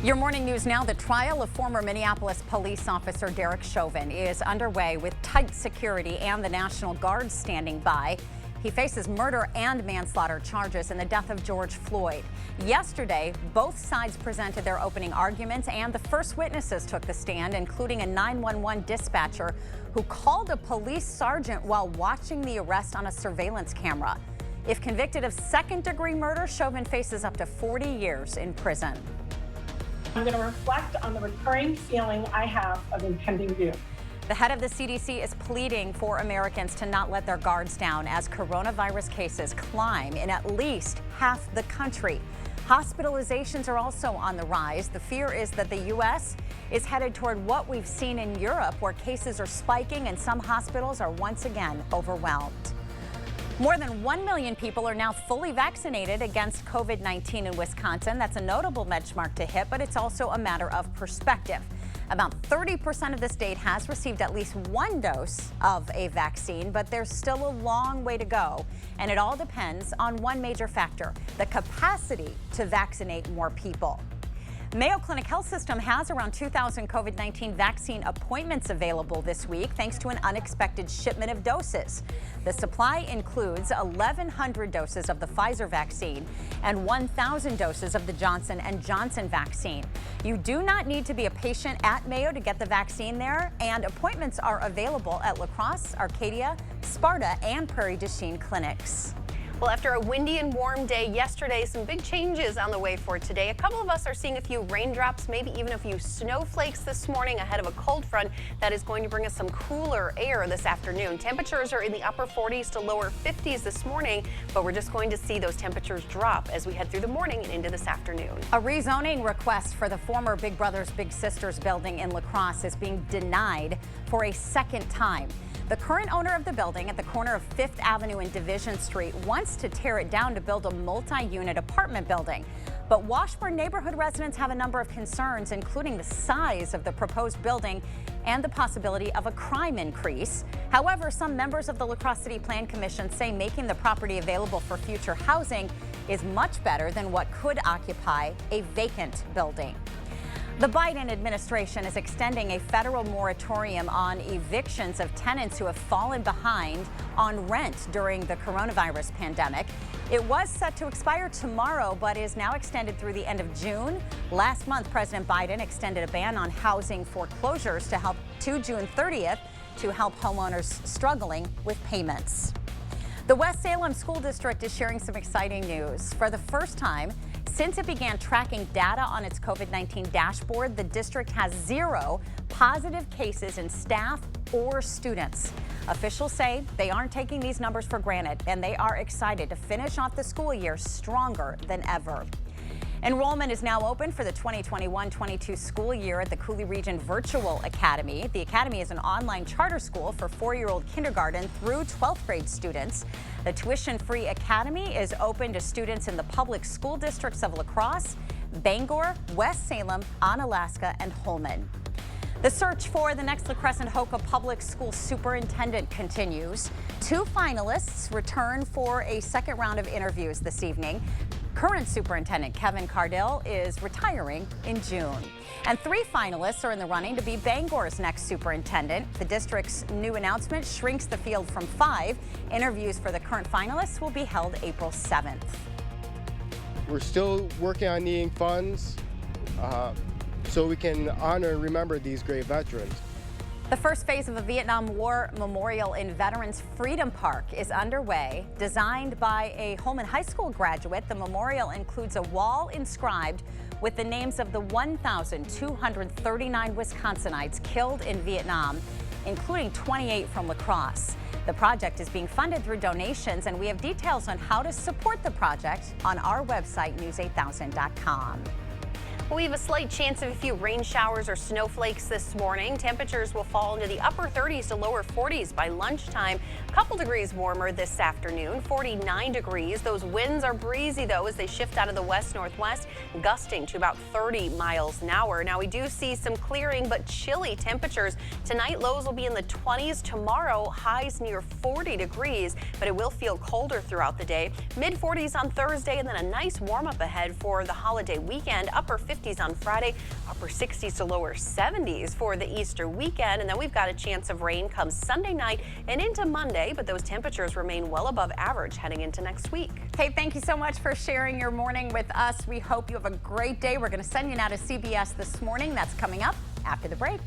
Your morning news now. The trial of former Minneapolis police officer Derek Chauvin is underway with tight security and the National Guard standing by. He faces murder and manslaughter charges in the death of George Floyd. Yesterday, both sides presented their opening arguments and the first witnesses took the stand, including a 911 dispatcher who called a police sergeant while watching the arrest on a surveillance camera. If convicted of second-degree murder, Chauvin faces up to 40 years in prison. I'm going to reflect on the recurring feeling I have of impending doom. The head of the CDC is pleading for Americans to not let their guards down as coronavirus cases climb in at least half the country. Hospitalizations are also on the rise. The fear is that the U.S. is headed toward what we've seen in Europe, where cases are spiking and some hospitals are once again overwhelmed. More than 1 million people are now fully vaccinated against COVID-19 in Wisconsin. That's a notable benchmark to hit, but it's also a matter of perspective. About 30% of the state has received at least one dose of a vaccine, but there's still a long way to go. And it all depends on one major factor: the capacity to vaccinate more people. Mayo Clinic Health System has around 2,000 COVID-19 vaccine appointments available this week thanks to an unexpected shipment of doses. The supply includes 1,100 doses of the Pfizer vaccine and 1,000 doses of the Johnson & Johnson vaccine. You do not need to be a patient at Mayo to get the vaccine there, and appointments are available at La Crosse, Arcadia, Sparta, and Prairie du Chien clinics. Well, after a windy and warm day yesterday, some big changes on the way for today. A couple of us are seeing a few raindrops, maybe even a few snowflakes this morning ahead of a cold front that is going to bring us some cooler air this afternoon. Temperatures are in the upper 40s to lower 50s this morning, but we're just going to see those temperatures drop as we head through the morning and into this afternoon. A rezoning request for the former Big Brothers Big Sisters building in La Crosse is being denied for a second time. The current owner of the building at the corner of 5th Avenue and Division Street wants to tear it down to build a multi-unit apartment building. But Washburn neighborhood residents have a number of concerns, including the size of the proposed building and the possibility of a crime increase. However, some members of the La Crosse City Plan Commission say making the property available for future housing is much better than what could occupy a vacant building. The Biden administration is extending a federal moratorium on evictions of tenants who have fallen behind on rent during the coronavirus pandemic. It was set to expire tomorrow, but is now extended through the end of June. Last month, President Biden extended a ban on housing foreclosures to June 30th to help homeowners struggling with payments. The West Salem School District is sharing some exciting news. For the first time since it began tracking data on its COVID-19 dashboard, the district has 0 positive cases in staff or students. Officials say they aren't taking these numbers for granted, and they are excited to finish off the school year stronger than ever. Enrollment is now open for the 2021-22 school year at the Coulee Region Virtual Academy. The academy is an online charter school for 4-year-old kindergarten through 12th grade students. The tuition-free academy is open to students in the public school districts of La Crosse, Bangor, West Salem, Onalaska, and Holmen. The search for the next La Crescent-Hoka Public School Superintendent continues. 2 finalists return for a second round of interviews this evening. Current Superintendent Kevin Cardill is retiring in June. And 3 finalists are in the running to be Bangor's next superintendent. The district's new announcement shrinks the field from 5. Interviews for the current finalists will be held April 7th. We're still working on needing funds so we can honor and remember these great veterans. The first phase of a Vietnam War memorial in Veterans Freedom Park is underway. Designed by a Holmen High School graduate, the memorial includes a wall inscribed with the names of the 1,239 Wisconsinites killed in Vietnam, including 28 from La Crosse. The project is being funded through donations, and we have details on how to support the project on our website, news8000.com. We have a slight chance of a few rain showers or snowflakes this morning. Temperatures will fall into the upper 30s to lower 40s by lunchtime. A couple degrees warmer this afternoon, 49 degrees. Those winds are breezy, though, as they shift out of the west-northwest, gusting to about 30 miles an hour. Now, we do see some clearing, but chilly temperatures. Tonight, lows will be in the 20s. Tomorrow, highs near 40 degrees, but it will feel colder throughout the day. Mid-40s on Thursday, and then a nice warm-up ahead for the holiday weekend. Upper 50s 50s on Friday, upper 60s to lower 70s for the Easter weekend. And then we've got a chance of rain come Sunday night and into Monday, but those temperatures remain well above average heading into next week. Hey, thank you so much for sharing your morning with us. We hope you have a great day. We're going to send you now to CBS This Morning. That's coming up after the break.